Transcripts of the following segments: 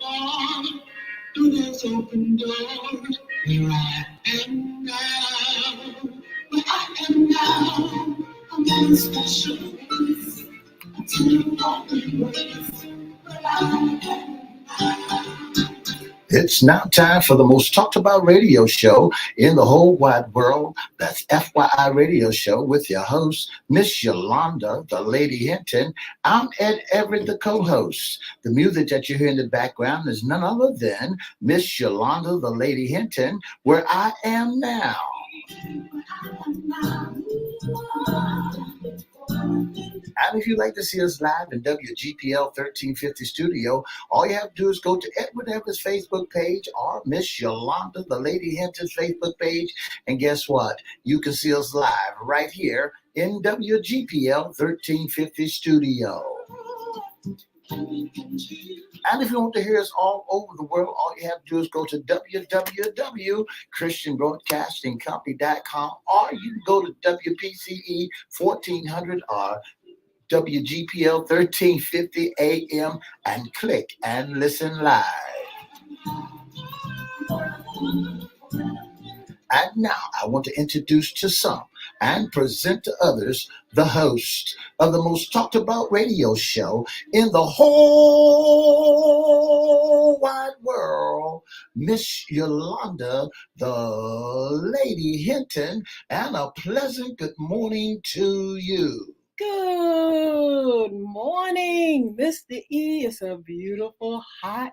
far, through those open doors, here I am now. Where I am now, I'm in a special place. Until you walk in ways where I am now. It's now time for the most talked about radio show in the whole wide world. That's FYI Radio Show with your host, Miss Yolanda, the Lady Hinton. I'm Ed Everett, the co-host. The music that you hear in the background is none other than Miss Yolanda, the Lady Hinton, Where I Am Now. And if you'd like to see us live in WGPL 1350 studio, all you have to do is go to Edward Everett's Facebook page or Miss Yolanda, the Lady Hinton's Facebook page. And guess what? You can see us live right here in WGPL 1350 studio. And if you want to hear us all over the world, all you have to do is go to www.christianbroadcastingcompany.com, or you can go to WPCE 1400 or WGPL 1350 AM and click and listen live. And now I want to introduce to some and present to others the host of the most talked about radio show in the whole wide world, Miss Yolanda, the Lady Hinton, and a pleasant good morning to you. Good morning, Mr. E. It's a beautiful, hot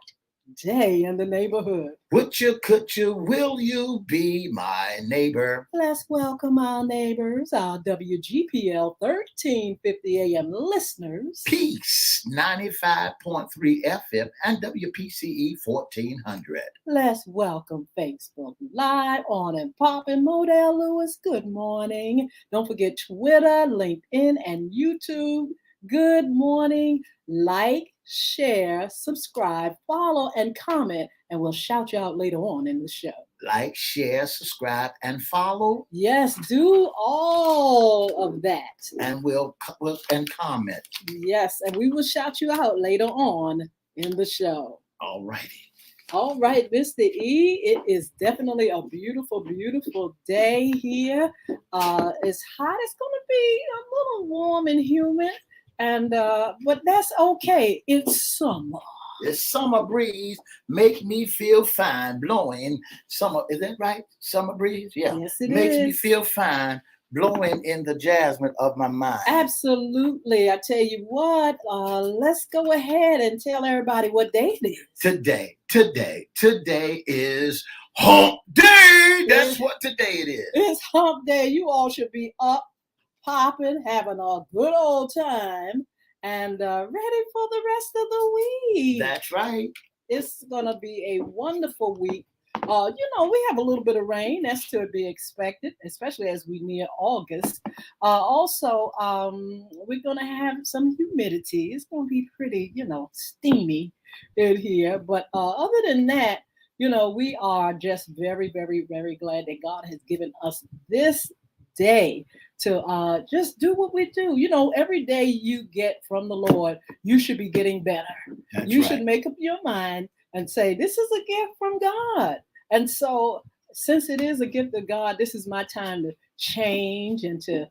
day in the neighborhood. Would you, could you, will you be my neighbor? Let's welcome our neighbors, our WGPL 1350 AM listeners. Peace, 95.3 FM and WPCE 1400. Let's welcome Facebook Live on and poppin'. Modell Lewis, good morning. Don't forget Twitter, LinkedIn, and YouTube. Good morning. Like, share, subscribe, follow, and comment, and we'll shout you out later on in the show. Like, share, subscribe, and follow. Yes, do all of that. And we'll and comment. Yes, and we will shout you out later on in the show. All righty. All right, Mr. E, it is definitely a beautiful, beautiful day here. It's hot. It's going to be a little warm and humid. And but that's okay. It's summer. The summer breeze make me feel fine blowing. Summer, is that right? Summer breeze? Yeah. Yes, it makes is. me feel fine blowing in the jasmine of my mind. Absolutely. I tell you what, let's go ahead and tell everybody what day it is. Today is hump day. That's what today it is. It's hump day. You all should be up, popping, having a good old time, and ready for the rest of the week. That's right. It's going to be a wonderful week. We have a little bit of rain. That's to be expected, especially as we near August. Also, we're going to have some humidity. It's going to be pretty, steamy in here. But other than that, we are just very, very, very glad that God has given us this day to just do what we do. Every day you get from the Lord, you should be getting better. That's you right. should make up your mind and say, this is a gift from God. And so since it is a gift of God, this is my time to change and to,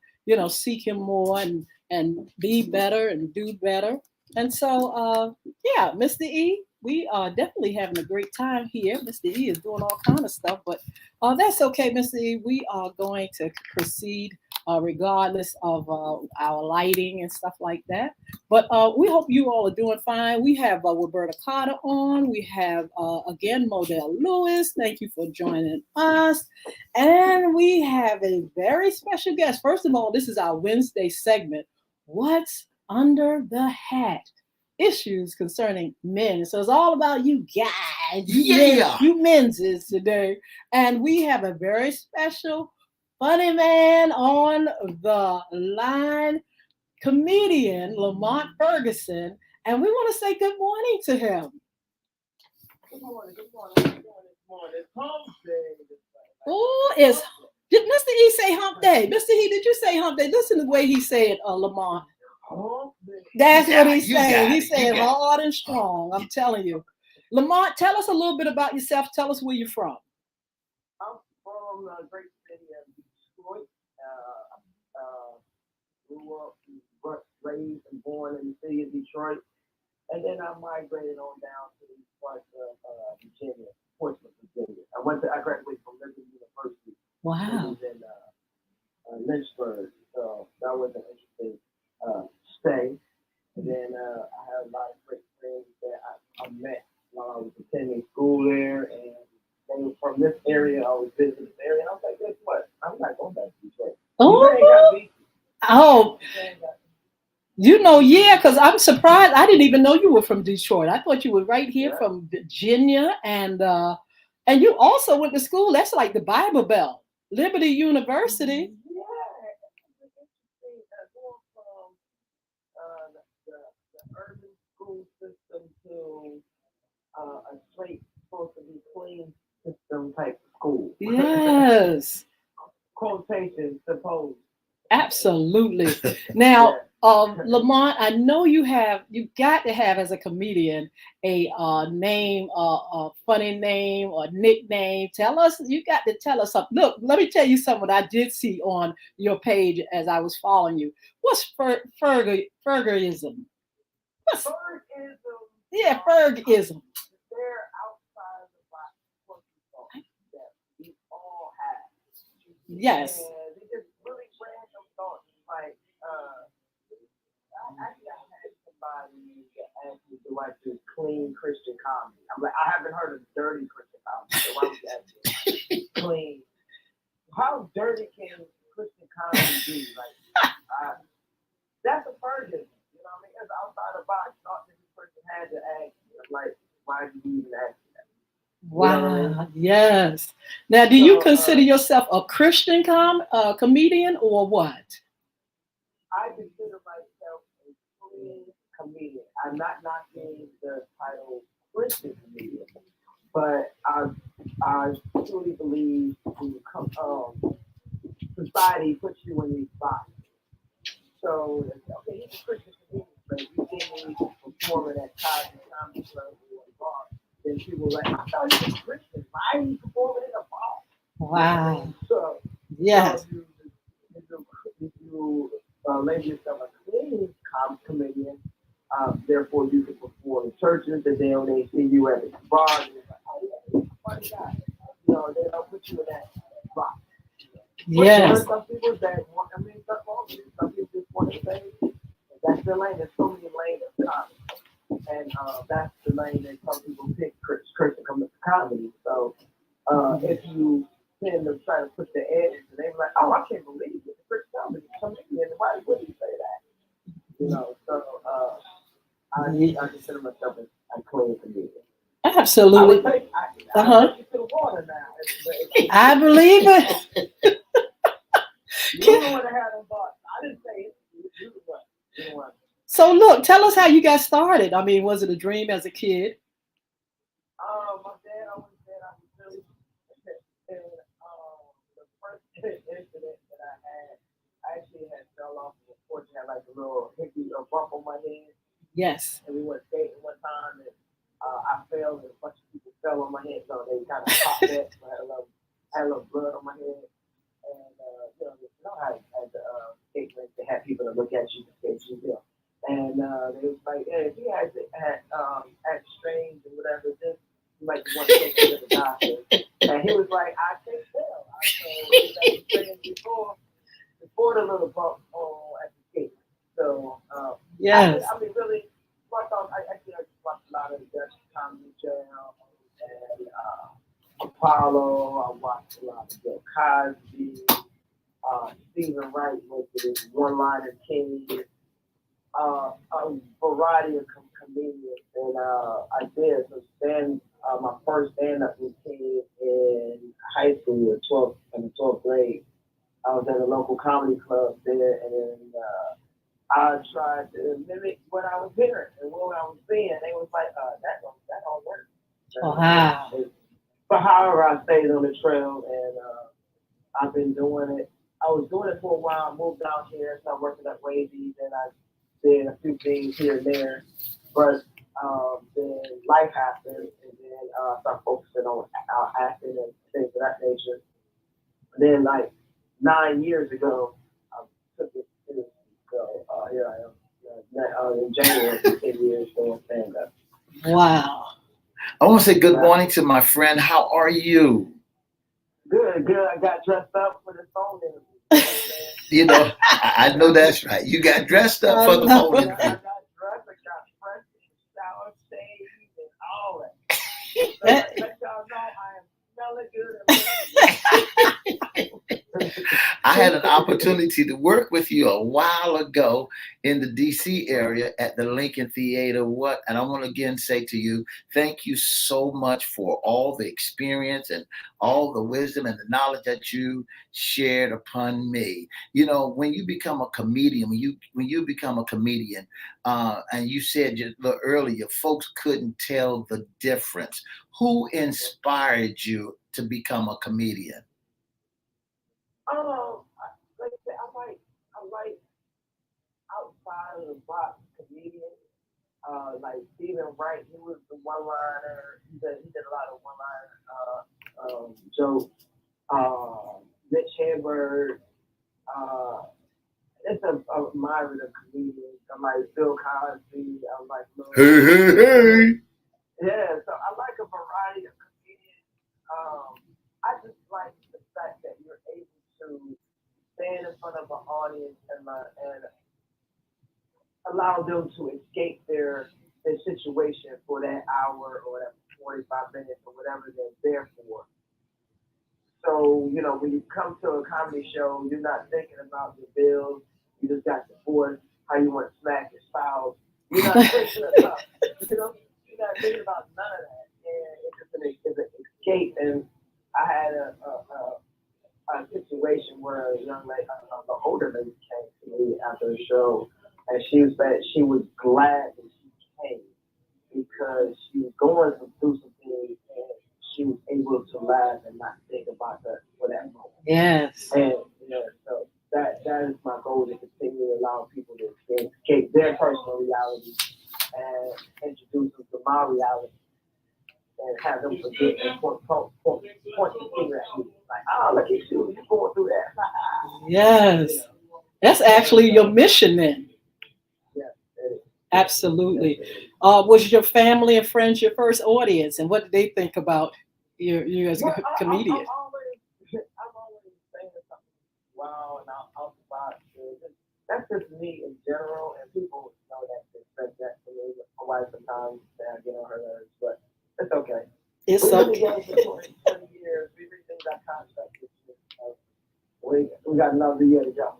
seek him more and be better and do better. And so, Mr. E, we are definitely having a great time here. Mr. E is doing all kind of stuff, but that's okay, Mr. E. We are going to proceed regardless of our lighting and stuff like that. But we hope you all are doing fine. We have Roberta Carter on. We have, again, Modell Lewis. Thank you for joining us. And we have a very special guest. First of all, this is our Wednesday segment, What's Under the Hat? Issues concerning men. So it's all about you guys. You menses today. And we have a very special funny man on the line, comedian Lamont Ferguson. And we want to say good morning to him. Good morning. Hump day. Oh, did Mr. E say hump day? Mr. E, did you say hump day? Listen to the way he said, Lamont. That's what he's saying. He's saying hard and strong. I'm telling you. Lamont, tell us a little bit about yourself. Tell us where you're from. I'm from the great city of Detroit. Grew up, raised, and born in the city of Detroit. And then I migrated on down to these parts of Virginia, Portsmouth, Virginia. I graduated from Liberty University. Wow. Which is in Lynchburg. So that was an interesting stay. And then I had a lot of great friends that I met while I was attending school there. And they were from this area. I was visiting this area. And I was like, guess what? I'm not going back to Detroit. Oh, yeah, because I'm surprised. I didn't even know you were from Detroit. I thought you were right here from Virginia, and you also went to school. That's like the Bible Belt, Liberty University. Yeah, it's interesting. Going from the urban school system to a straight, supposed to be clean system type school. Yes. Quotation, suppose. Absolutely. Now, Lamont, I know you got to have as a comedian a name, a funny name or nickname. You got to tell us something. Look, let me tell you something I did see on your page as I was following you. What's Fergism? Fergism. Yeah, Fergism. They're outside the box that we all have. Yes. And they just really random thoughts. Like, actually, I had somebody ask me, do I do clean Christian comedy? I'm like, I haven't heard of dirty Christian comedy, so why would you ask me? Clean. How dirty can Christian comedy be? Like, that's a Ferguson. You know what I mean? It's outside the box. Thought this person had to ask me. I'm like, why did you even ask me that? Wow. Yes. Now, do you consider yourself a Christian comedian or what? I consider myself a clean comedian. I'm not knocking the title Christian comedian, but I truly believe society puts you in these boxes. So, okay, he's a Christian comedian, but you see me performing at Cosby Comedy Club or a bar, then people are like, I thought he was Christian. Why are you performing in a bar? Wow. So, yes. So if you label yourself a clean comedian, therefore you can perform in churches, and then when they see you at the bar, they're like, oh yeah, funny guy. You know, they don't put you in that box. Yes. There are some people that want, some people just want to say, that's the lane. There's so many lanes of comedy. And that's the lane that some people pick Christian comedy. So if you tend to try to put the edge, and they're like, oh, I can't believe it. Christian comedy, why would you say that? You know, so I consider myself a clean comedian. Absolutely. I take you to the water now. I believe it. You don't want to have them thoughts. I didn't say it. You the one. So look, tell us how you got started. I mean, was it a dream as a kid? My dad always said I was really. And the first incident that I had, I actually had fell off of a porch and had like a little hickey or bump on my head. Yes. And we went skating one time, and I fell, and a bunch of people fell on my head, so they kind of popped that. So I had a little blood on my head. And you know how at the skate rink they have people to look at you and skate you. And they was like, hey, if you had act strange and whatever, then you might want to take to the doctor. And he was like, I can't tell. I said before the little bump at the skate. So yes. I mean, really, I just watched a lot of the Dutch Comedy Channel and Apollo. I watched a lot of Bill Cosby. Stephen Wright was this one-liner king. A variety of comedians, and I did my first stand-up routine in high school, in the 12th grade. I was at a local comedy club there, and I tried to mimic what I was hearing and what I was seeing. They was like, that don't work. Wow. But however, I stayed on the trail, and I've been doing it. I was doing it for a while. I moved down here, started working at Wavy's, and I did a few things here and there. But Then life happened, and then I started focusing on acting and things of that nature. And then, like 9 years ago, I took it seriously. So here I am. In January, 10 years doing stand up. Wow. I want to say good morning to my friend. How are you? Good. I got dressed up for the phone interview. You know, I know that's right. You got dressed up for the phone interview. I got dressed, I got fresh, shower, shaved, and all that. Let y'all know I am smelling good. I had an opportunity to work with you a while ago in the DC area at the Lincoln Theater. And I want to again say to you, thank you so much for all the experience and all the wisdom and the knowledge that you shared upon me. You know, when you become a comedian, when you become a comedian, and you said just a little earlier, folks couldn't tell the difference. Who inspired you to become a comedian? Like I said, I like outside of the box comedians. Like Stephen Wright, he was the one-liner. He did a lot of one-liner jokes. Mitch Hedberg. It's a myriad of comedians. I'm like Bill Cosby. I'm like Hey. Yeah, so I like a variety of comedians. I just like the fact that you're able to stand in front of an audience and allow them to escape their situation for that hour or that 45 minutes or whatever they're there for. So, you know, when you come to a comedy show, you're not thinking about your bills. You just got your voice, how you want to smack your spouse. You're not thinking about, you're not thinking about none of that. And it's an escape. And I had a situation where a young lady, an older lady came to me after the show, and she said she was glad that she came because she was going through some things and she was able to laugh and not think about that for that moment. Yes. And so that is my goal, to continue to allow people to escape their personal reality and introduce them to my reality and have them forget and point the finger at me. Like, oh, look at you, you're going through that. Yes. That's actually your mission then. Yeah, it is. Absolutely. Was your family and friends your first audience, and what did they think about you as a comedian? I'm always saying something wow and out the box. That's just me in general, and people know that they expect that from me. My wife sometimes I get on her nerves, but it's okay. It's We've okay. been together for 20 years. We rethink our contract this year. We got another year to go.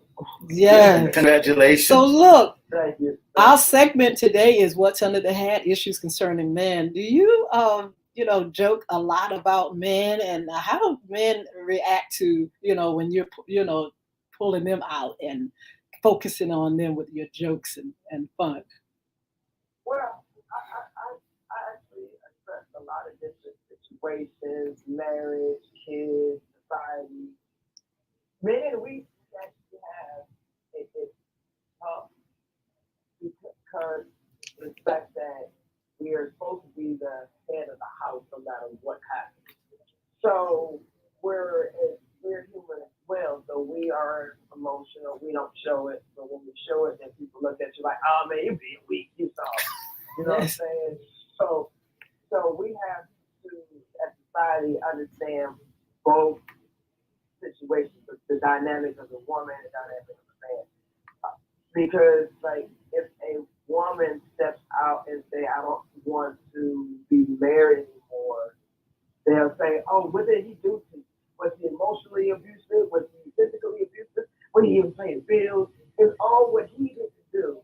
Yeah. Congratulations. So look, Thank you. our segment today is What's Under the Hat, Issues Concerning Men. Do you, joke a lot about men, and how do men react to, when you're, pulling them out and focusing on them with your jokes and fun? Well, I actually address a lot of different situations, marriage, kids, society. Men, we actually have it's tough because the fact that we are supposed to be the head of the house no matter what happens. So we're human as well. So we are emotional. We don't show it. But when we show it, then people look at you like, oh man, you're being weak. You saw. You know what I'm saying? So we have to, as society, understand both situations, the dynamic of the woman and the dynamic of the man. Because, like, if a woman steps out and say, I don't want to be married anymore, they'll say, oh, what did he do to you? Was he emotionally abusive? Was he physically abusive? Was he even paying bills? It's all what he didn't do.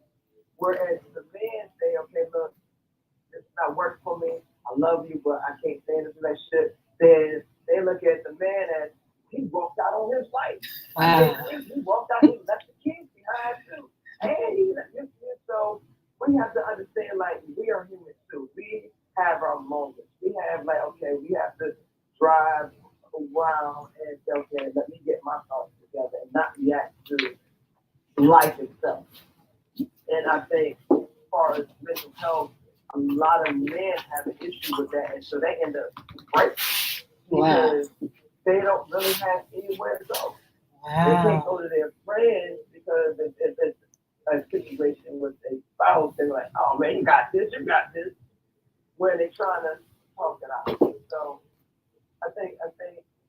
Whereas the man say, okay, look, this is not working for me. I love you, but I can't stand this relationship. Then they look at the man as he walked out on his wife. Wow. He walked out, he left the kids behind too. And so we have to understand, like, we are human too. We have our moments. We have, like, okay, we have to drive around and say, okay, let me get my thoughts together and not react to life itself. And I think as far as mental health, a lot of men have an issue with that, and so they end up breaking Wow. because they don't really have anywhere to go. They Wow. can't go to their friends because if it's a situation with a spouse, they're like, "Oh man, you got this, where they're trying to talk it out. So I think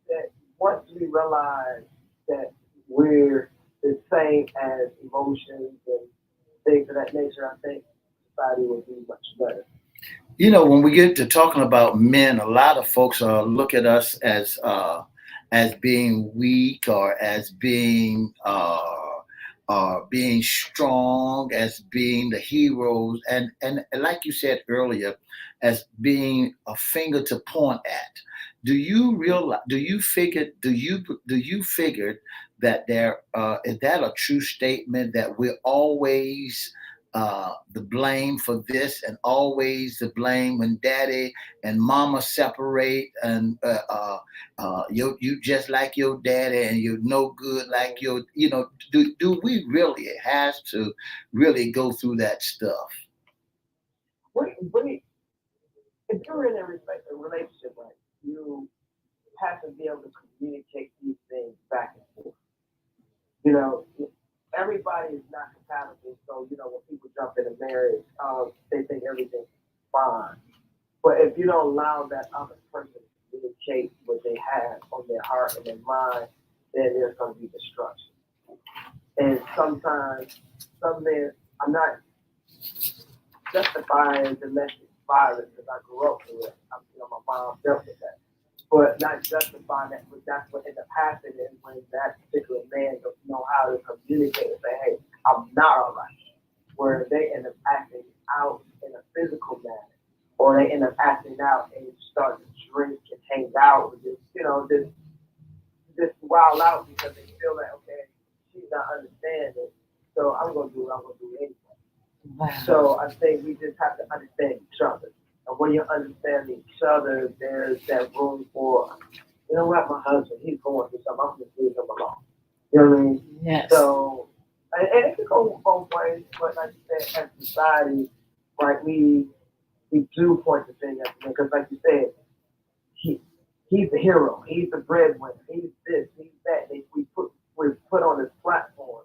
that once we realize that we're the same as emotions and things of that nature, I think society will be much better. You know, when we get to talking about men, a lot of folks look at us as being weak or as being strong, as being the heroes, and like you said earlier, as being a finger to point at. Do you realize? Do you figure? Do you figure that there is that a true statement that we're always the blame for this and always the blame when daddy and mama separate and you just like your daddy and you're no good like your do we really has to really go through that stuff? We, if you're in a relationship, right, you have to be able to communicate these things back and forth. You know, everybody is not compatible. So, when people jump into marriage, they think everything's fine. But if you don't allow that other person to communicate what they have on their heart and their mind, then there's going to be destruction. And sometimes, some men, I'm not justifying domestic violence because I grew up with it. My mom dealt with that. But not justifying that, but that's what ended up happening when that particular man doesn't know how to communicate and say, hey, I'm not all right. Where they end up acting out in a physical manner, or they end up acting out and start to drink and hang out with this wild out because they feel like, okay, she's not understanding, so I'm going to do what I'm going to do anyway. Wow. So I think we just have to understand each other. And when you understand each other, there's that room for, you know what, my husband, he's going through something, I'm just leave him alone. You know what I mean? Yes. So, and it can go both ways, but like you said, as society, right, we do point the finger at him, because like you said, he's the hero, he's the breadwinner, he's this, he's that. We put on this platform.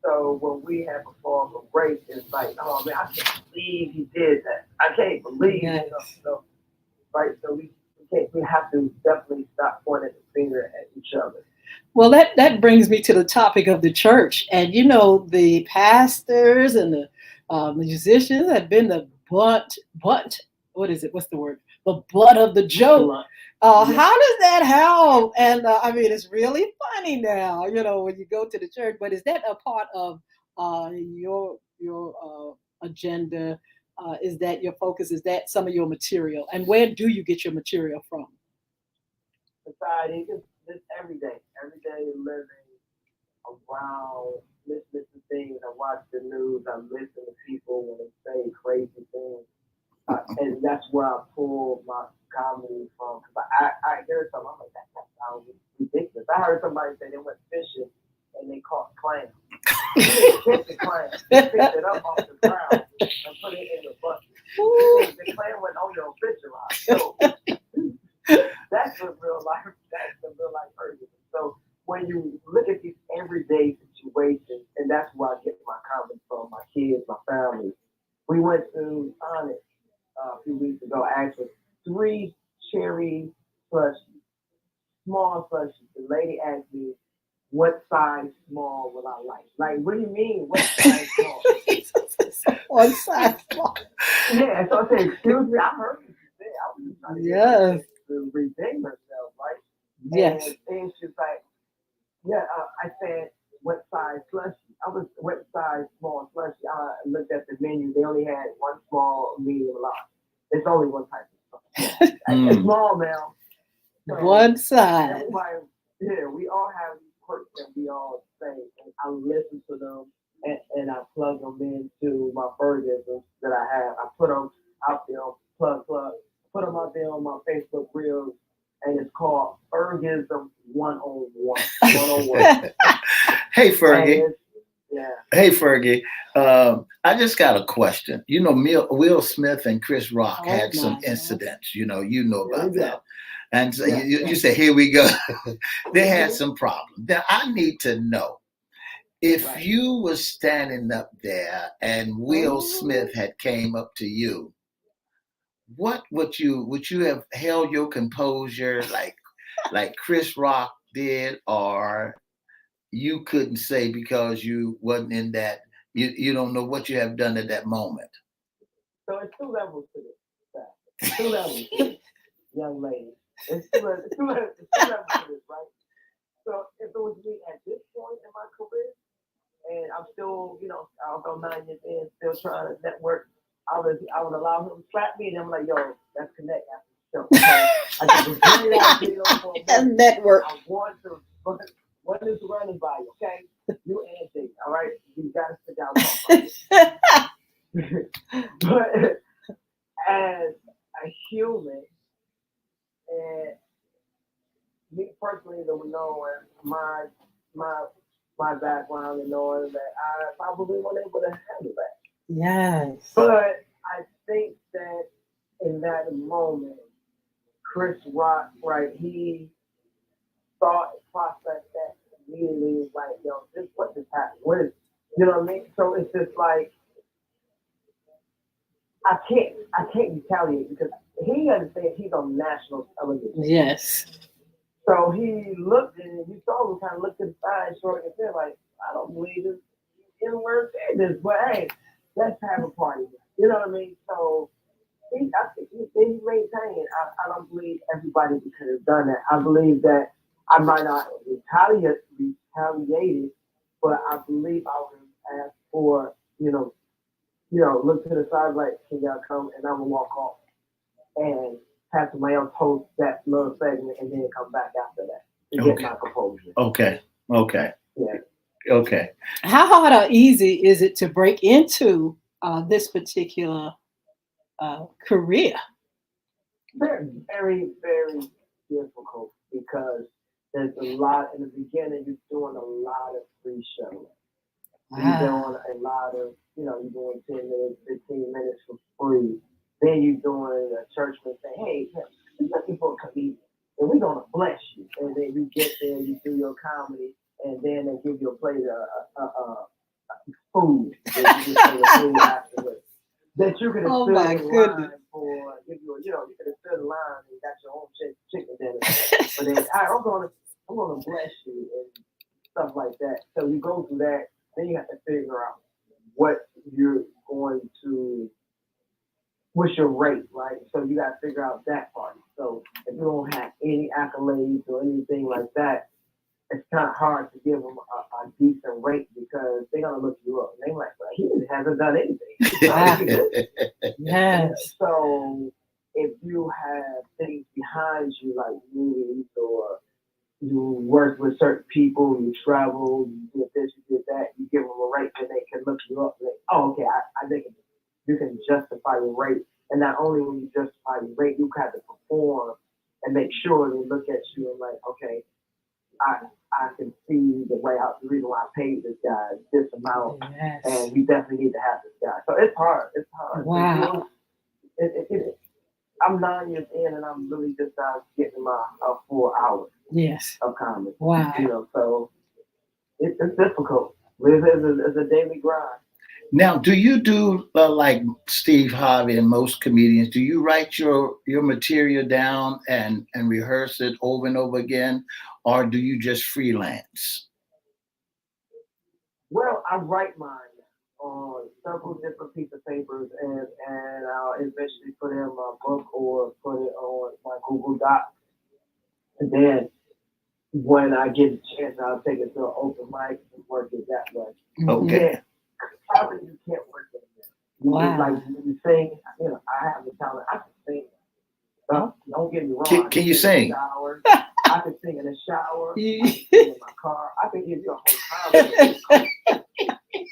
So when we have a form of grace, it's like, oh man, I can't believe he did that. I can't believe Yes. So right, so we have to definitely stop pointing the finger at each other. Well, that brings me to the topic of the church, and the pastors and the musicians have been the butt. What is it? What's the word? The butt of the joke. How does that help? And I mean, it's really funny now, when you go to the church. But is that a part of your agenda? Is that your focus? Is that some of your material? And where do you get your material from? Society, just every day living around, listening to things. I watch the news. I listen to people when they say crazy things. And that's where I pull my comedy from. Because I hear something, I'm like, that sounds ridiculous. I heard somebody say they went fishing and they caught clams. They didn't catch the clam. They picked it up off the ground and put it in the bucket. The clam went on your fishing rod. So that's the real life person. So when you look at these everyday situations, and that's where I get my comedy from, my kids, my family. We went to Sonic a few weeks ago, actually, 3 cherry slushies, small slushies. The lady asked me, what size small will I like? Like, what do you mean, what size small? One size small. Yeah, so I said, excuse me, I heard what you said. I was just trying to get her to redeem herself, right? Yes. And she's like, yeah, I said, what size slushy? What size small slushy? I looked at the menu. They only had one small, medium, large. It's only one type of slushy. It's small now. So one size. We all have these quirks that we all say, and I listen to them, and I plug them into my Fergusons that I have. I put them out there, plug, put them out there on my Facebook Reels, and it's called Ferguson 101. 101. Hey, Fergie. Yeah. Hey, Fergie, I just got a question. You know, Will Smith and Chris Rock Oh had some my God. incidents. You know about we go. that. And so Yeah, you say, here we go. They had some problems. Now, I need to know if Right. you were standing up there and Will Smith had came up to you, what would you have held your composure like Chris Rock did, or you couldn't say because you wasn't in that, you don't know what you have done at that moment? So it's two levels to this. Two levels, young lady. It's two levels to this, right? So if it was me at this point in my career, and I'm still, I'll go 9 years in, still trying to network, I would allow him to slap me, and I'm like, yo, let's connect after the show. Okay? I just was great idea for a moment. Network. I want to run this running by you, okay? You and Jake, all right? You got to sit down and talk about it. But as a human, and me personally, that we know my background and knowing that I probably wasn't able to handle that. Yes. But I think that in that moment, Chris Rock, right, he thought and processed that immediately. Was like, yo, what just happened? What is, you know what I mean? So it's just like, I can't retaliate because he understands he's on national television. Yes. So he looked and you saw him kind of look to the side, short and said, like, I don't believe this. Didn't work in this, but hey, let's have a party. You know what I mean? So I think he maintained. I don't believe everybody could have done that. I believe that I might not retaliated, but I believe I would have asked for, look to the side like, can y'all come? And I would walk off and have somebody else host that little segment and then come back after that to get my composure. Okay. Yeah. Okay. How hard or easy is it to break into this particular career? Very, very, very difficult because there's a lot in the beginning. You're doing a lot of free shows. You're doing a lot of, you're doing 10 minutes, 15 minutes for free. Then you're doing a churchman say, hey, we're looking for a comedian, and we're gonna bless you. And then you get there, you do your comedy, and then they give you a plate of food. That you can food afterwards. That you could have stood in line for, you could have stood in line and got your own chicken dinner. But then I'm gonna bless you and stuff like that. So you go through that, then you have to figure out what you're going to, what's your rate, right? So you got to figure out that part. So if you don't have any accolades or anything like that, it's kind of hard to give them a decent rate because they're going to look you up. And they're like, well, he hasn't done anything. Yes. So if you have things behind you like movies or you work with certain people, you travel, you did this, you did that, you give them a rate and they can look you up and say, oh, okay, I think you can justify your rate. And not only when you justify your rate, you have to perform and make sure they look at you and like, okay, I can see the reason why I paid this guy this amount, and we definitely need to have this guy. So it's hard. It's hard. Wow. I'm 9 years in, and I'm really just getting my 4 hours. Yes. Of comedy. Wow. So it's difficult. It's a daily grind. Now, do you do like Steve Harvey and most comedians? Do you write your material down and rehearse it over and over again, or do you just freelance? Well, I write mine on several different pieces of papers, and I'll eventually put it in my book or put it on my Google Doc, and then when I get a chance, I'll take it to an open mic and work it that way. Okay. Probably you can't work it there. Wow. Like you sing, I have the talent. I can sing. Don't get me wrong. Can you sing? I can sing in the shower. I can sing in my car. I can give you a whole time.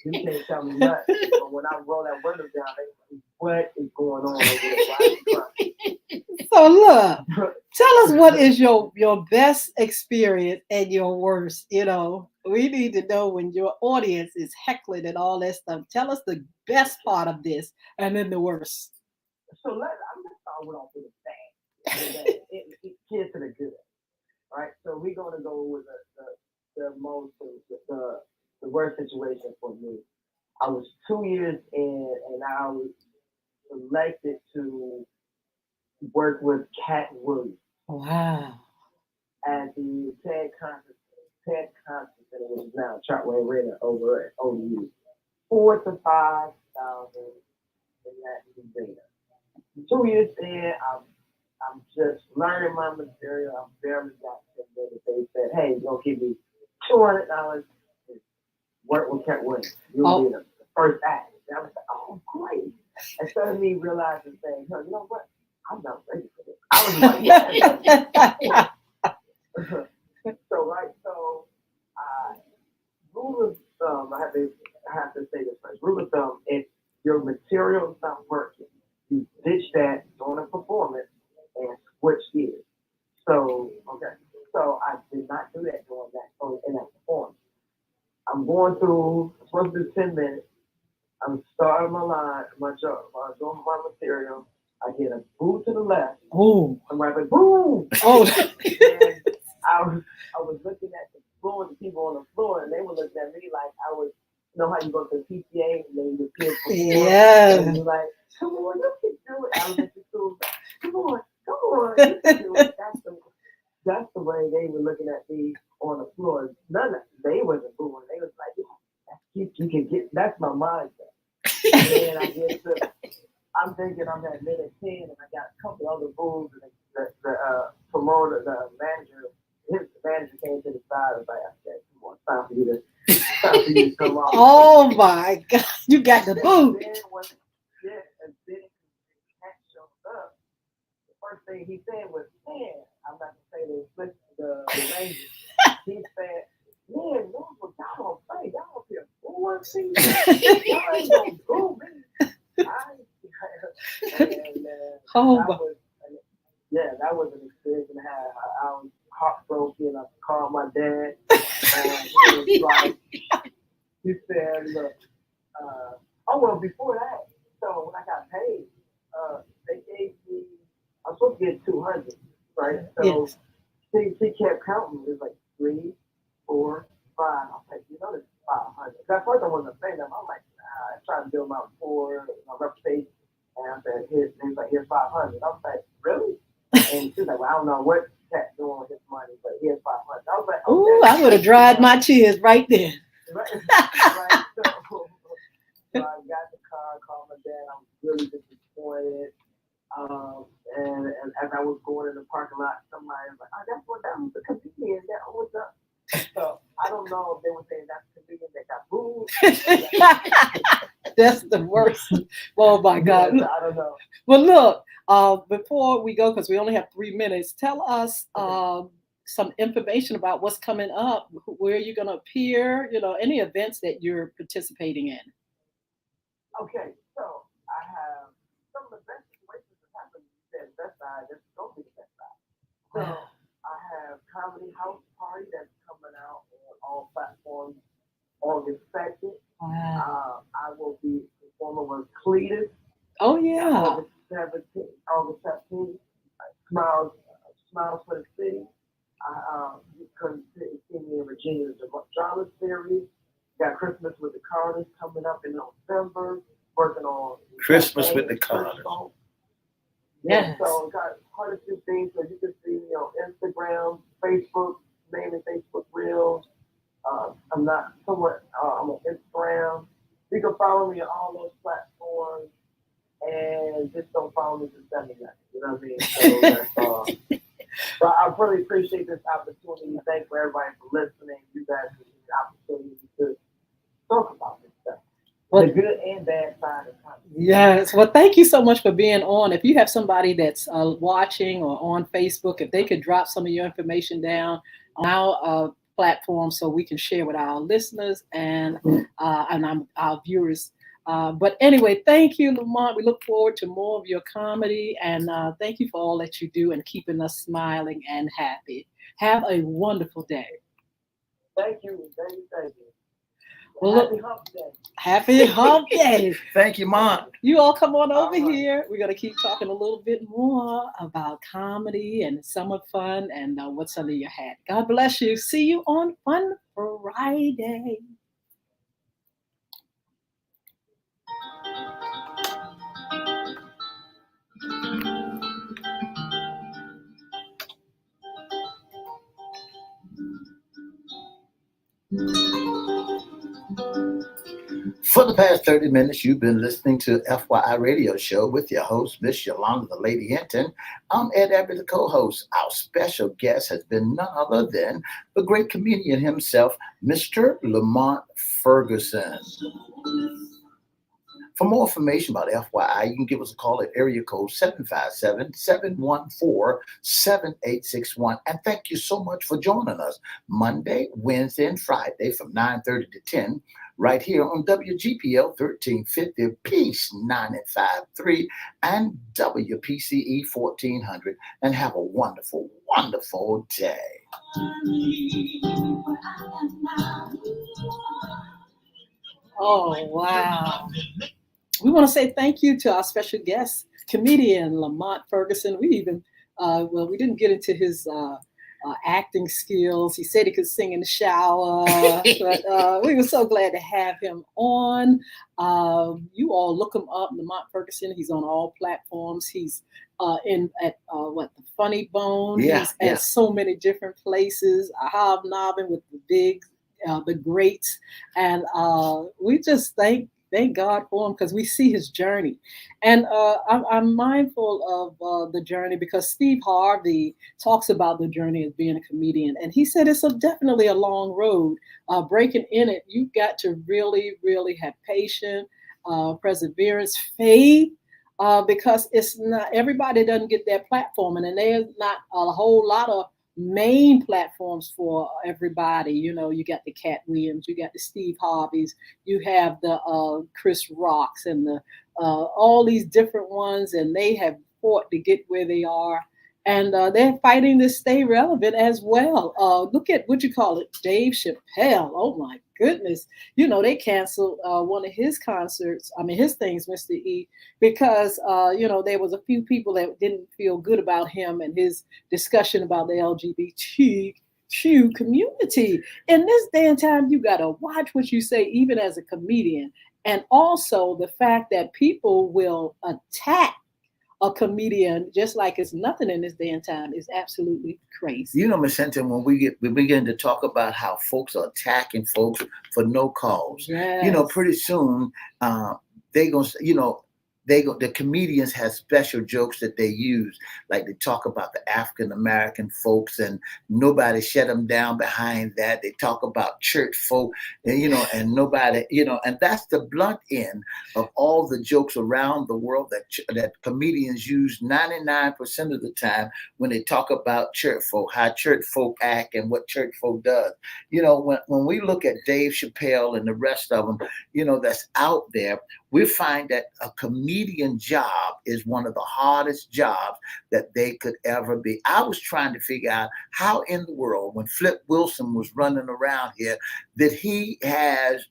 You can't tell me nothing. But when I roll that window down, what is going on over there? So look, Tell us what is your best experience and your worst. We need to know when your audience is heckling and all that stuff. Tell us the best part of this and then the worst. So I'm gonna start with off with the bad. It gets to the good, right? So we're gonna go with the most the worst situation for me. I was 2 years in, and I was selected to work with Cat Williams Wow. at the TED conference, and it was now Chartway Arena over at ODU. 4,000 to 5,000 in that arena. 2 years in, I'm just learning my material. I'm barely got 10 minutes. They said, "Hey, you're gonna give me $200 to work with Cat Williams. You'll be the first act." And I was like, "Oh, great!" Instead of me realizing, saying, "You know what? I'm not ready for this." I was like, "Yeah." So rule of thumb. I have to say this first. Rule of thumb: if your material is not working, you ditch that during a performance and switch gears. So I did not do that in that performance. I'm going through. I'm supposed to do 10 minutes. I'm starting my line, my job, I'm doing my material. I get a boot to the left. Oh. I'm right like boom. Oh. And I was looking at the floor, the people on the floor, and they were looking at me like I was. You know how you go to the PTA and then you kids perform, and you're like, "Come on, you can do it." I was at the school, come on, you can do it. That's the way they were looking at me on the floor. They wasn't booing. They was like, "Yeah, you can get." That's my mindset. And I get to, I'm thinking I'm at minute 10, and I got a couple other boos, and the promoter, the manager, his manager came to the side and was like, "I said, come on, it's time for you to come on." Oh my God, you got the boot. And then Cat showed up. The first thing he said was, "Man," I'm not gonna say the language. He said, "Man, y'all don't play. Y'all up here booing people. Y'all ain't gonna boo me." That was an experience and a half. I was heartbroken. I called my dad, and he was like, he said, "Look, before that, so when I got paid, they gave me, I was supposed to get 200, right? So she kept counting. It was like 3, 4, 5. I was like, this is 500. At first I wasn't saying them. I was like, trying to build my rapport, my reputation. And I said, here's 500. I was like, really? And she was like, well, I don't know what Cat's doing with his money, but here's 500. I was like, okay. Ooh, I would have dried my tears right there. Right. So I got the car, called my dad. I was really disappointed. And as I was going in the parking lot, somebody was like, "Oh, that was the comedian that was up." So I don't know if they were saying that's the comedian that got booed. That's the worst. Oh my God. Yeah, I don't know. Well, look, before we go, because we only have 3 minutes, tell us some information about what's coming up, where you're going to appear, any events that you're participating in. Okay, so I have some of the best situations that happened at the best side. That's going to be the best side. So I have Comedy House Party that's coming out on all platforms August 2nd. Wow. I will be performing with Cletus. Oh yeah. August 17th. Smiles for the City. You can see me in Virginia's drama series. Got Christmas with the Carters coming up in November. Working on Christmas with the Carters. Yeah, so got quite a few things. So you can see me on Instagram, Facebook, mainly Facebook Reels. I'm on Instagram. You can follow me on all those platforms, and just don't follow me to send me nothing. You know what I mean? So that's all. So I really appreciate this opportunity. Thanks for everybody for listening. You guys give me the opportunity to talk about this stuff. The good and bad side of comedy. Yes. Well, thank you so much for being on. If you have somebody that's watching or on Facebook, if they could drop some of your information down on our platform so we can share with our listeners and our viewers But anyway, thank you, Lamont. We look forward to more of your comedy, and thank you for all that you do and keeping us smiling and happy. Have a wonderful day. Thank you. Thank you. Well, Happy look, hump day. happy hump day. Thank you, Mom. You all come on over All right. here. We're going to keep talking a little bit more about comedy and summer fun and what's under your hat. God bless you. See you on Fun Friday. For the past 30 minutes, you've been listening to FYI Radio Show with your host, Miss Yolanda, the Lady Hinton. I'm Ed Everett, the co-host. Our special guest has been none other than the great comedian himself, Mr. Lamont Ferguson. For more information about FYI, you can give us a call at area code 757-714-7861. And thank you so much for joining us Monday, Wednesday, and Friday from 9:30 to 10 right here on WGPL 1350 Peace 95.3 and WPCE 1400. And have a wonderful, wonderful day. Oh, wow. We want to say thank you to our special guest, comedian Lamont Ferguson. We even, we didn't get into his acting skills. He said he could sing in the shower, but we were so glad to have him on. You all look him up, Lamont Ferguson. He's on all platforms. He's the Funny Bone. Yeah, He's yeah. at so many different places. Hobnobbing with the greats, and we just thank God for him because we see his journey. And I'm mindful of the journey because Steve Harvey talks about the journey of being a comedian. And he said it's definitely a long road. Breaking in it, you've got to really, really have patience, perseverance, faith, because it's not everybody doesn't get that platform. And then there's not a whole lot of main platforms for everybody. You know, you got the Cat Williams, you got the Steve Harveys, you have the Chris Rocks and the all these different ones, and they have fought to get where they are, and they're fighting to stay relevant as well. Look at Dave Chappelle. Oh my goodness, you know they canceled one of his concerts. I mean his things, Mr. E, because there was a few people that didn't feel good about him and his discussion about the LGBTQ community. In this day and time, you got to watch what you say, even as a comedian. And also the fact that people will attack a comedian just like it's nothing in this day and time is absolutely crazy. You know, Miss Hinton, when we begin to talk about how folks are attacking folks for no cause, Yes. pretty soon the comedians have special jokes that they use, like they talk about the African American folks, and nobody shut them down behind that. They talk about church folk, and nobody, and that's the blunt end of all the jokes around the world that comedians use 99% of the time when they talk about church folk, how church folk act and what church folk does. When we look at Dave Chappelle and the rest of them, that's out there, we find that a comedian job is one of the hardest jobs that they could ever be. I was trying to figure out how in the world, when Flip Wilson was running around here,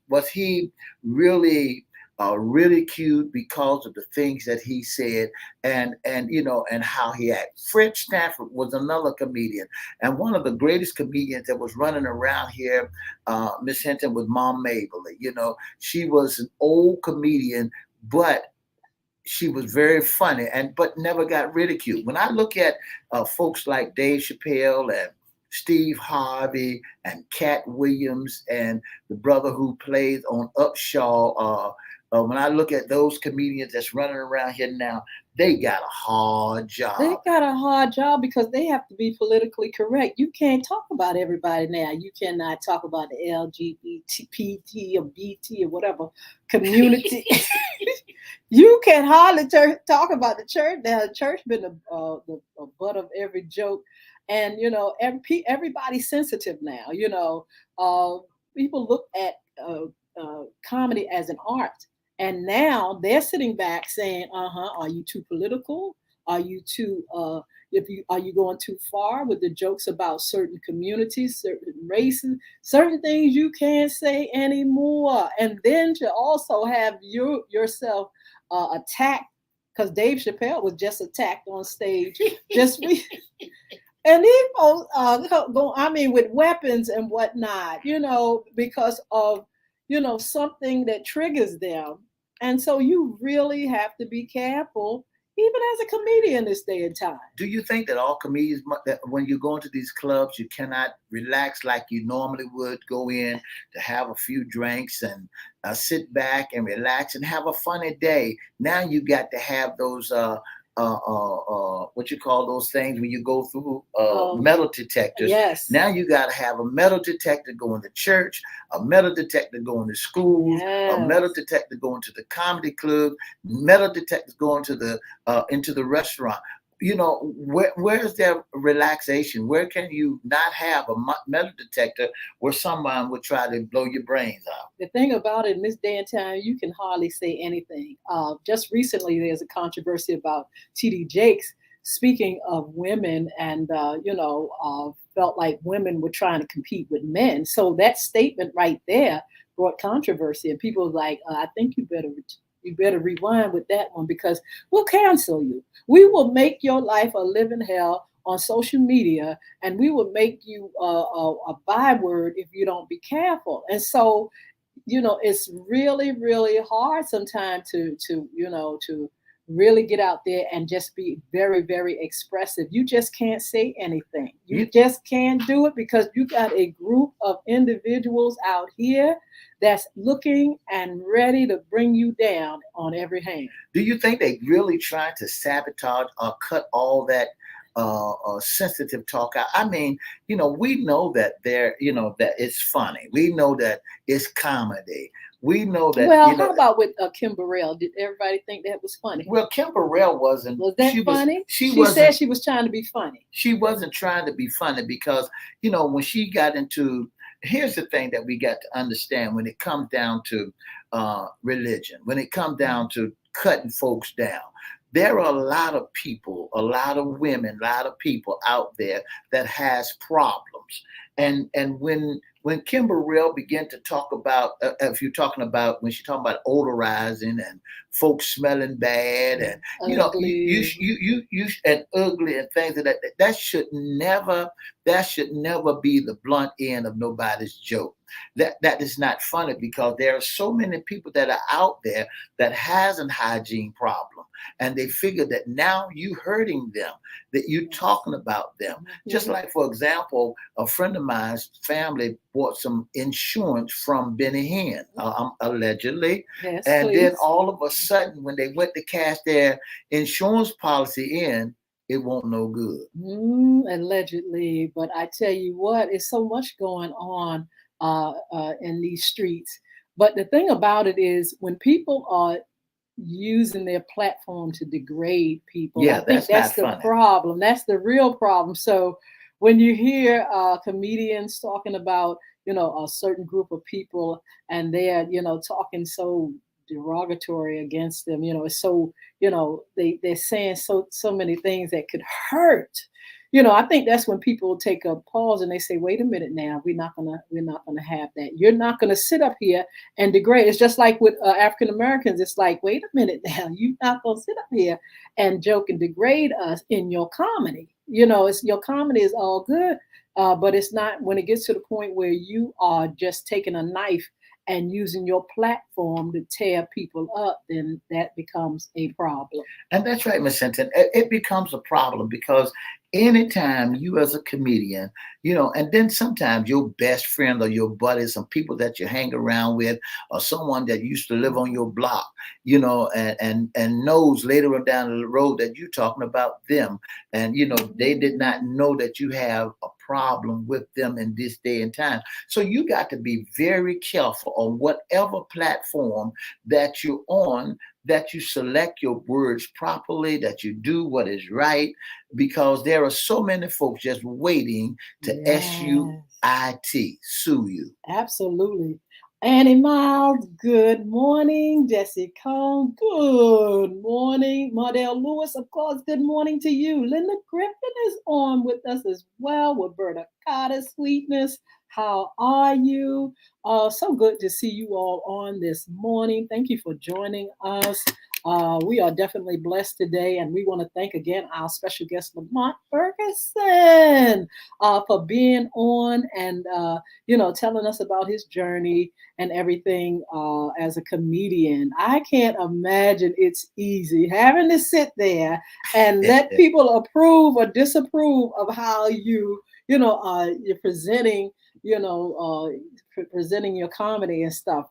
was he really ridiculed because of the things that he said and how he acted. Fred Stanford was another comedian, and one of the greatest comedians that was running around here, Miss Hinton, was Mom Mabley. She was an old comedian, but she was very funny but never got ridiculed. When I look at folks like Dave Chappelle and Steve Harvey and Cat Williams and the brother who plays on Upshaw, when I look at those comedians that's running around here now, they got a hard job. They got a hard job because they have to be politically correct. You can't talk about everybody now. You cannot talk about the LGBT or BT or whatever community. You can hardly talk about the church now. The church been the butt of every joke, and everybody's sensitive now. People look at comedy as an art. And now they're sitting back saying, are you too political? Are you too are you going too far with the jokes about certain communities, certain races, certain things you can't say anymore? And then to also have yourself attacked, because Dave Chappelle was just attacked on stage this week. And these folks go, I mean, with weapons and whatnot, because of, something that triggers them. And so you really have to be careful, even as a comedian this day and time. Do you think that all comedians, that when you go into these clubs, you cannot relax like you normally would go in to have a few drinks and sit back and relax and have a funny day? Now you got to have those what you call those things when you go through metal detectors. Yes. Now you got to have a metal detector going to church, a metal detector going to schools, Yes. a metal detector going to the comedy club, metal detectors going to the into the restaurant. Where's their relaxation? Where can you not have a metal detector where someone would try to blow your brains out? The thing about it in this day and time, you can hardly say anything. Just recently, there's a controversy about T.D. Jakes speaking of women and, felt like women were trying to compete with men. So that statement right there brought controversy, and people were like, I think you better rewind with that one, because we'll cancel you. We will make your life a living hell on social media, and we will make you a byword if you don't be careful. And so, it's really, really hard sometimes to really get out there and just be very, very expressive. You just can't say anything. You just can't do it, because you got a group of individuals out here that's looking and ready to bring you down on every hand. Do you think they really try to sabotage or cut all that sensitive talk out? I mean, we know that that it's funny. We know that it's comedy. We know that. Well, how about with Kim Burrell? Did everybody think that was funny? Well, Kim Burrell wasn't. Was that funny? She said she was trying to be funny. She wasn't trying to be funny because, when she got into, here's the thing that we got to understand when it comes down to religion, when it comes down to cutting folks down. There are a lot of people, a lot of women, a lot of people out there that has problems. And when Kim Burrell began to talk about, if you're talking about, when she's talking about odorizing and folks smelling bad and, ugly. you and ugly and things of that should never be the blunt end of nobody's joke. That is not funny, because there are so many people that are out there that has an hygiene problem, and they figure that now you hurting them, that you talking about them. Mm-hmm. Just like, for example, a friend of mine's family bought some insurance from Benny Hinn, allegedly. Yes, and please. Then all of a sudden, when they went to cash their insurance policy in, it won't no good. Allegedly, but I tell you what, it's so much going on in these streets. But the thing about it is, when people are using their platform to degrade people, I think that's the problem. That's the real problem. So when you hear comedians talking about, a certain group of people, and they're, talking so derogatory against them, it's so, they're saying so many things that could hurt. I think that's when people take a pause and they say, wait a minute now, we're not gonna have that. You're not gonna sit up here and degrade. It's just like with African Americans. It's like, wait a minute now, you're not gonna sit up here and joke and degrade us in your comedy. It's your comedy is all good, but it's not when it gets to the point where you are just taking a knife and using your platform to tear people up, then that becomes a problem. And that's right, Ms. Hinton. It becomes a problem because anytime you as a comedian, and then sometimes your best friend or your buddy, some people that you hang around with, or someone that used to live on your block, and knows later on down the road that you're talking about them. And, they did not know that you have a problem with them in this day and time. So you got to be very careful on whatever platform that you're on, that you select your words properly, that you do what is right, because there are so many folks just waiting to sue you. Absolutely. Annie Miles, good morning. Jesse Cone, good morning. Mardell Lewis, of course, good morning to you. Linda Griffin is on with us as well. Roberta Carter, Sweetness, how are you? So good to see you all on this morning. Thank you for joining us. We are definitely blessed today, and we want to thank again our special guest, Lamont Ferguson, for being on and telling us about his journey and everything as a comedian. I can't imagine it's easy having to sit there and let people approve or disapprove of how you're presenting, presenting your comedy and stuff.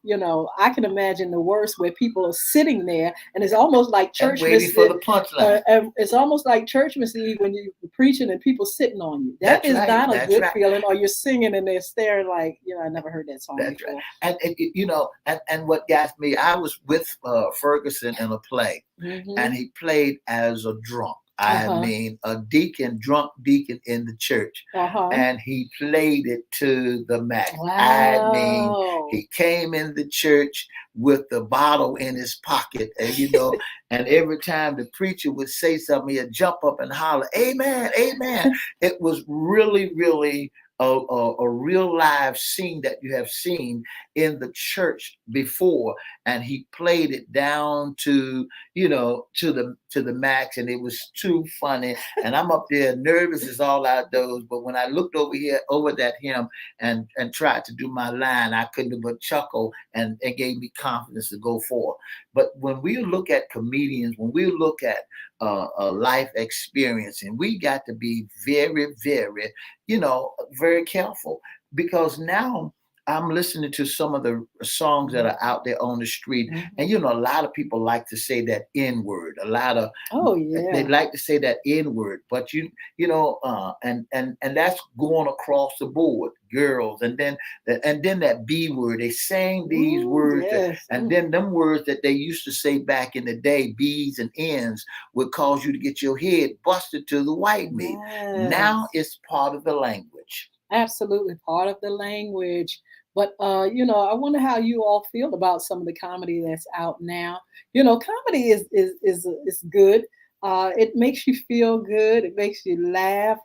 I can imagine the worst where people are sitting there and it's almost like church waiting for the punchline. It's almost like church Eve when you're preaching and people sitting on you. That's right. Not a good feeling. Or you're singing and they're staring like, I never heard that song before. Right. And what got me, I was with Ferguson in a play, and he played as a drunk. I mean, a drunk deacon in the church. And he played it to the max. Wow. I mean, he came in the church with the bottle in his pocket, and and every time the preacher would say something, he'd jump up and holler, "Amen, amen." It was really, really a real live scene that you have seen in the church before, and he played it down to the max, and it was too funny. And I'm up there nervous as all outdoors, but when I looked over at him and tried to do my line, I couldn't but chuckle, and it gave me confidence to go forward. But when we look at comedians, when we look at a life experience, and we got to be very, very, very careful, because now I'm listening to some of the songs that are out there on the street, and a lot of people like to say that N word. A lot of they like to say that N word, but and that's going across the board, girls, and then that B word. They saying these words, and then them words that they used to say back in the day, B's and N's, would cause you to get your head busted to the white meat. Now it's part of the language. Absolutely part of the language. But I wonder how you all feel about some of the comedy that's out now. Comedy is good. It makes you feel good. It makes you laugh.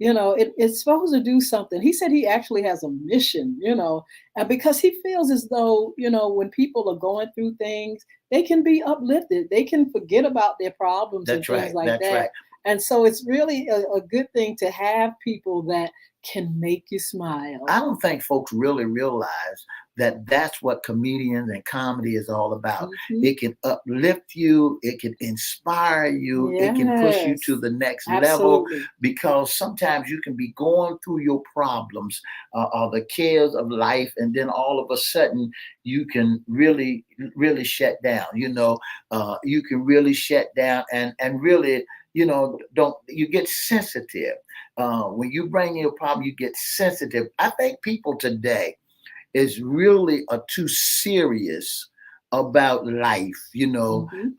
It's supposed to do something. He said he actually has a mission, and because he feels as though, when people are going through things, they can be uplifted. They can forget about their problems and things like that. Right. And so it's really a good thing to have people that can make you smile. I don't think folks really realize that that's what comedians and comedy is all about. It can uplift you. It can inspire you. It can push you to the next level, because sometimes you can be going through your problems or the cares of life, and then all of a sudden you can really, really shut down. You can really shut down and really, you get sensitive. When you bring in a problem, you get sensitive. I think people today is really too serious about life.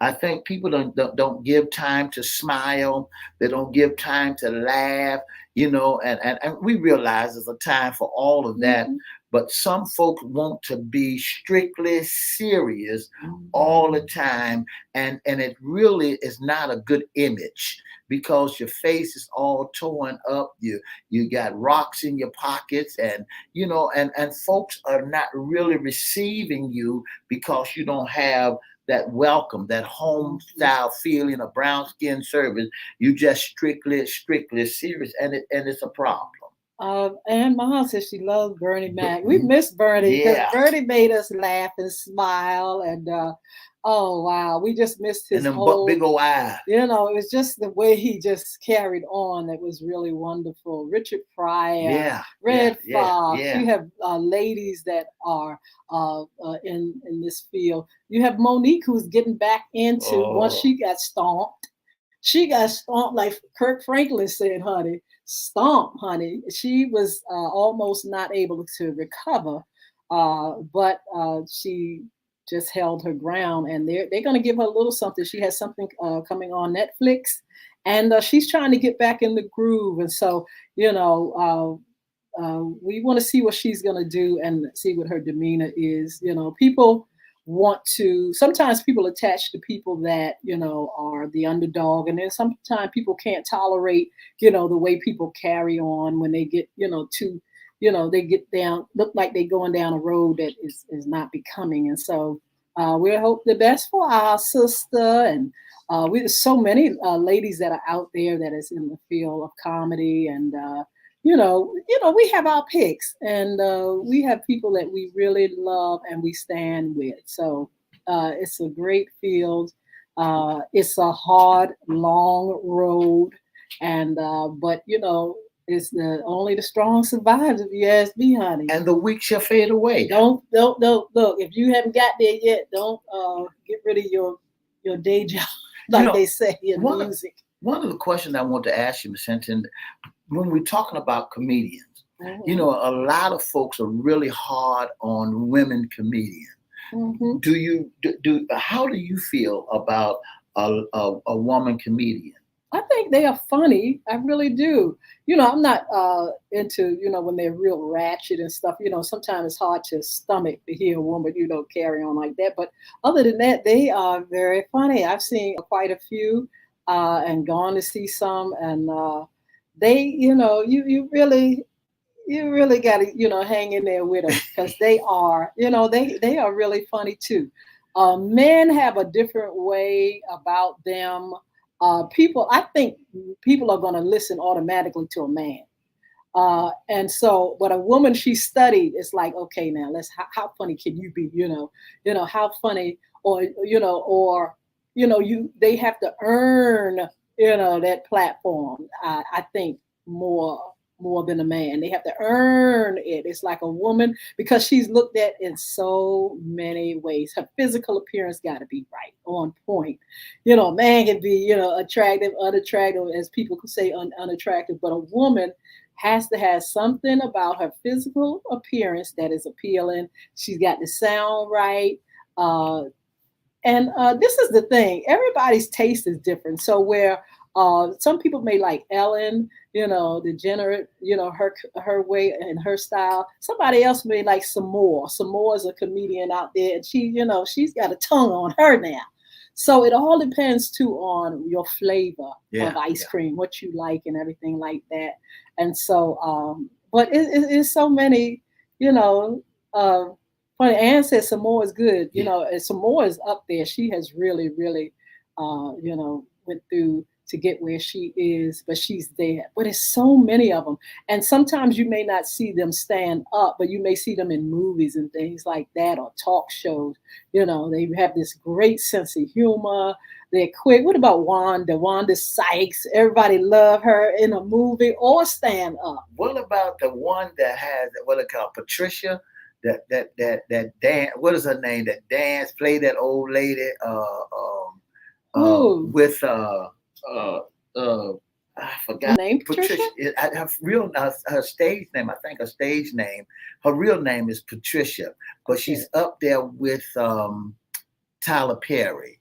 I think people don't give time to smile. They don't give time to laugh. And we realize there's a time for all of that. But some folks want to be strictly serious all the time. And it really is not a good image, because your face is all torn up. You got rocks in your pockets, and and folks are not really receiving you, because you don't have that welcome, that home style feeling, a brown skin service. You just strictly serious, and it's a problem. And Mom says she loves Bernie Mac. We miss Bernie, because Bernie made us laugh and smile, and oh wow, we just missed his whole big old eye. It was just the way he just carried on that was really wonderful. Richard Pryor, Red Fox. You have ladies that are in this field. You have Monique, who's getting back into once she got stomped. She got stomped like Kirk Franklin said, honey. Stomp, honey. She was almost not able to recover, but she just held her ground, and they're going to give her a little something. She has something coming on Netflix, and she's trying to get back in the groove. And so, we want to see what she's going to do and see what her demeanor is. People want to, sometimes people attach to people that, are the underdog. And then sometimes people can't tolerate, the way people carry on when they get, too, they get down, look like they're going down a road that is not becoming. And so we hope the best for our sister. And there's so many ladies that are out there that is in the field of comedy. And, we have our picks, and we have people that we really love and we stand with. So it's a great field. It's a hard, long road, and but it's only the strong survive. If you ask me, honey. And the weak shall fade away. Don't look. If you haven't got there yet, don't get rid of your day job, like they say in music. One of the questions I want to ask you, Ms. Hinton, when we're talking about comedians, Mm-hmm. A lot of folks are really hard on women comedians. Mm-hmm. How do you feel about a woman comedian? I think they are funny. I really do. I'm not into, when they're real ratchet and stuff. Sometimes it's hard to stomach to hear a woman, carry on like that. But other than that, they are very funny. I've seen quite a few and gone to see some. And they, you really got to, hang in there with them, because they are, they are really funny too. Men have a different way about them. I think people are going to listen automatically to a man. And so, but a woman, she studied, it's like, okay, now how funny can you be? How funny, or they have to earn, that platform. I think more than a man. They have to earn it. It's like a woman, because she's looked at in so many ways. Her physical appearance got to be right, on point. A man can be, attractive, unattractive, as people could say, unattractive, but a woman has to have something about her physical appearance that is appealing. She's got to sound right. And this is the thing. Everybody's taste is different. So where some people may like Ellen, degenerate, her way and her style. Somebody else may like Samore. Samore is a comedian out there, and she's got a tongue on her now. So it all depends too on your flavor of ice cream, what you like and everything like that. And so, but it's so many, funny. Ann said Samore is good, and Samore is up there. She has really, really, went through to get where she is, but she's there. But it's so many of them. And sometimes you may not see them stand up, but you may see them in movies and things like that, or talk shows. They have this great sense of humor. They're quick. What about Wanda Sykes? Everybody love her in a movie or stand up. What about the one that has what they call Patricia? That dance. What is her name? That dance, play that old lady. With I forgot. Name Patricia? Her stage name. I think her stage name. Her real name is Patricia, but she's up there with Tyler Perry.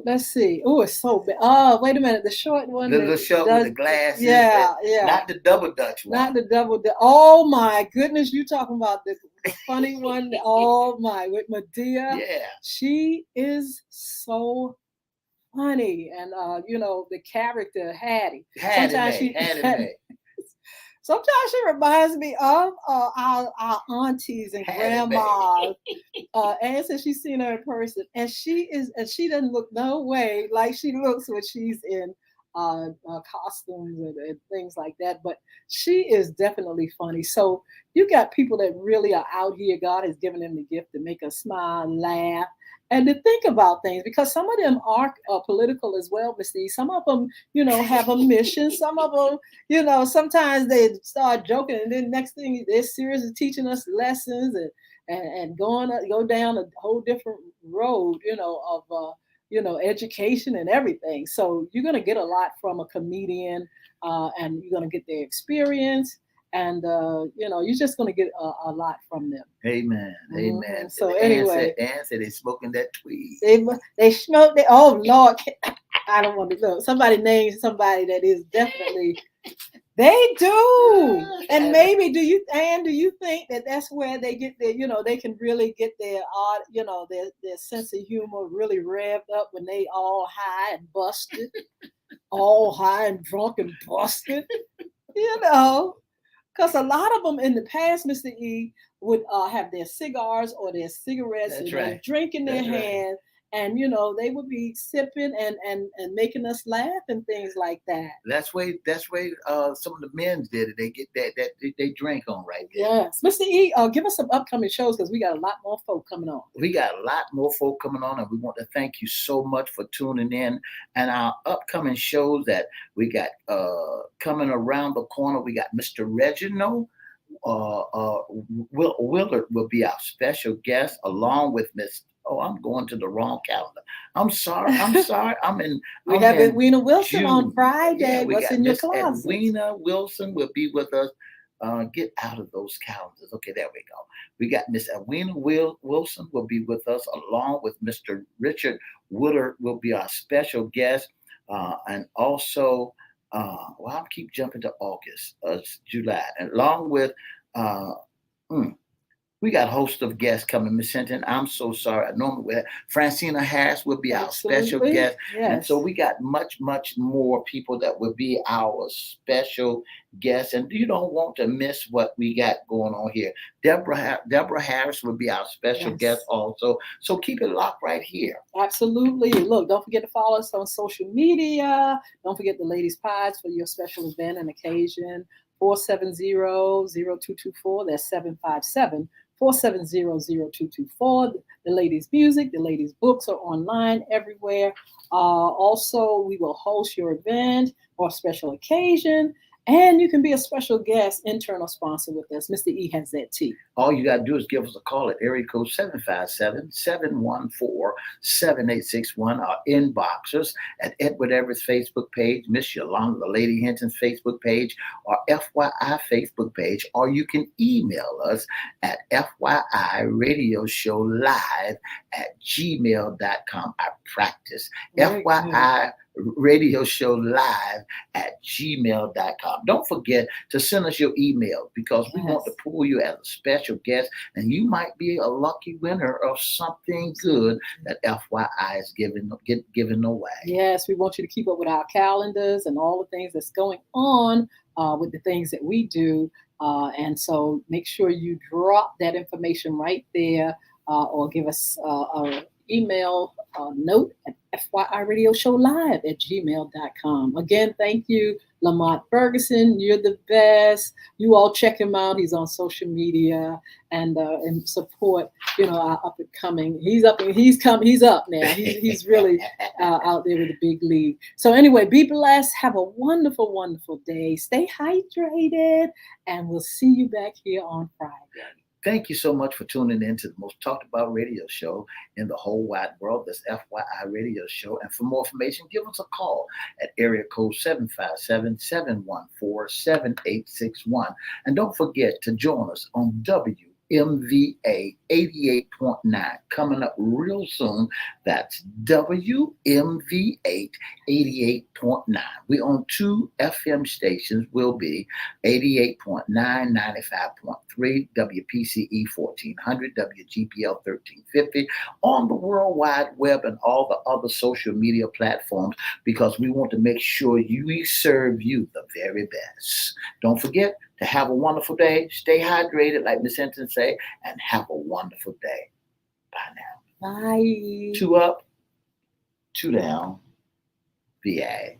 Let's see. Oh, it's so bad. Oh, wait a minute. The short one. The short with the glasses. Yeah. Not the double Dutch one. Not the double Dutch. Oh my goodness, you talking about the funny one? Oh my, with Medea. Yeah. She is so funny, and the character Hattie. Sometimes she reminds me of our aunties and grandmas. Ann said she's seen her in person, and she doesn't look no way like she looks when she's in costumes and things like that. But she is definitely funny. So you got people that really are out here. God has given them the gift to make us smile, laugh, and to think about things, because some of them are political as well, Miss Steve. Some of them, have a mission. Some of them, sometimes they start joking, and then next thing they're serious and teaching us lessons and go down a whole different road, of education and everything. So you're gonna get a lot from a comedian, and you're gonna get their experience. And you're just going to get a lot from them. Amen. Mm-hmm. Amen. So anyway, Ann said they smoking that tweed. They smoked it. Oh Lord, I don't want to know. Somebody named somebody that is definitely They do. And maybe do you think that that's where they get their, they can really get their art, their sense of humor really revved up when they all high and busted, all high and drunk and busted, because a lot of them in the past, Mr. E, would have their cigars or their cigarettes That's and right. their drink in their That's right. hand. And they would be sipping and making us laugh and things like that. That's way some of the men did it. They get that they drink on right there. Yes, Mr. E, give us some upcoming shows because we got a lot more folk coming on. We got a lot more folk coming on, and we want to thank you so much for tuning in. And our upcoming shows that we got coming around the corner, we got Mr. Reginald. Willard will be our special guest, along with Miss. Oh, I'm going to the wrong calendar. I'm sorry. I'm in. We have Edwina Wilson June. on Friday. Yeah, What's in your closet? Edwina Wilson will be with us. Get out of those calendars. Okay, there we go. We got Miss Edwina Wilson will be with us, along with Mr. Richard Woodard will be our special guest, and also. I'll keep jumping to August, July, and along with we got a host of guests coming, Miss Hinton. I'm so sorry. I normally we have Francina Harris will be our special guest. Yes. And so we got much more people that will be our special guests. And you don't want to miss what we got going on here. Deborah Harris will be our special guest also. So keep it locked right here. Absolutely. Look, don't forget to follow us on social media. Don't forget the Ladies Pies for your special event and occasion. 470-0224. That's 757. 470-0224. The ladies' music, the ladies' books are online everywhere. Also, we will host your event or special occasion, and you can be a special guest, internal sponsor with us. Mr. E has that tea. All you got to do is give us a call at area code 757-714-7861. Our inboxers at Edward Everett's Facebook page, Miss Yolanda, the Lady Hinton's Facebook page, or FYI Facebook page, or you can email us at FYIRadiosHowLive@gmail.com. I practice. FYI Radio Show Live at gmail.com. Don't forget to send us your email because we want to pull you as a special guest, and you might be a lucky winner of something good that FYI is giving away. Yes, we want you to keep up with our calendars and all the things that's going on with the things that we do. And so make sure you drop that information right there or give us an email note at FYIRadioShowLive@gmail.com. Again, thank you, Lamont Ferguson. You're the best. You all check him out. He's on social media and support, our up and coming. He's up now. He's really out there with the big league. So anyway, be blessed. Have a wonderful, wonderful day. Stay hydrated, and we'll see you back here on Friday. Thank you so much for tuning in to the most talked about radio show in the whole wide world. This FYI Radio Show. And for more information, give us a call at area code 757-714-7861. And don't forget to join us on WMVA 88.9 coming up real soon. That's WMVA 88.9. We own 2 FM stations. Will be 88.9, 95.3, WPCE 1400, WGPL 1350 on the World Wide Web and all the other social media platforms, because we want to make sure we serve you the very best. Don't forget to have a wonderful day. Stay hydrated, like Miss Hinton say, and have a wonderful day. Bye now. Bye. 2 up, 2 down. VA.